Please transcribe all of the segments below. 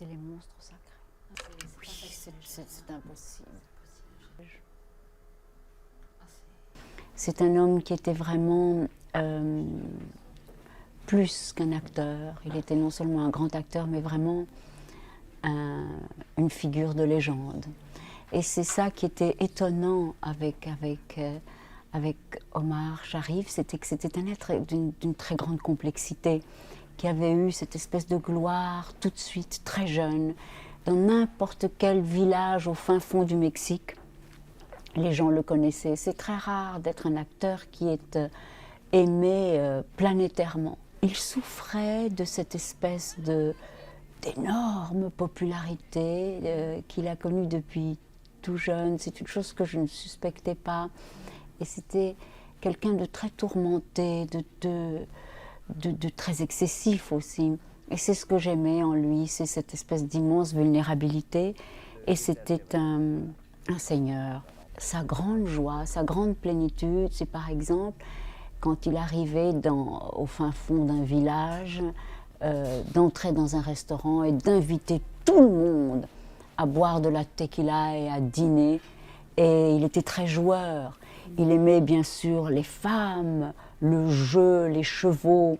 c'est les monstres sacrés. Oui, c'est impossible. C'est un homme qui était vraiment plus qu'un acteur. Il était non seulement un grand acteur, mais vraiment une figure de légende. Et c'est ça qui était étonnant avec Omar Sharif, c'était que c'était un être d'une très grande complexité, qui avait eu cette espèce de gloire tout de suite, très jeune, dans n'importe quel village au fin fond du Mexique. Les gens le connaissaient. C'est très rare d'être un acteur qui est aimé planétairement. Il souffrait de cette espèce d'énorme popularité qu'il a connue depuis tout jeune. C'est une chose que je ne suspectais pas. Et c'était quelqu'un de très tourmenté, de très excessif aussi. Et c'est ce que j'aimais en lui, c'est cette espèce d'immense vulnérabilité. Et c'était un seigneur. Sa grande joie, sa grande plénitude, c'est par exemple quand il arrivait au fin fond d'un village, d'entrer dans un restaurant et d'inviter tout le monde à boire de la tequila et à dîner. Et il était très joueur. Il aimait bien sûr les femmes, le jeu, les chevaux,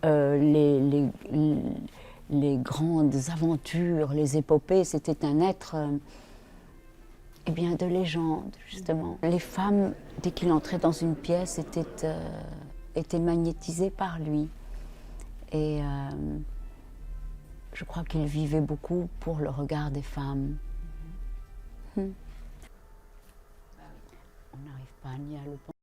les grandes aventures, les épopées. C'était un être eh bien, de légende, justement. Les femmes, dès qu'il entrait dans une pièce, étaient magnétisées par lui. Et je crois qu'il vivait beaucoup pour le regard des femmes. On n'arrive pas ni à le penser.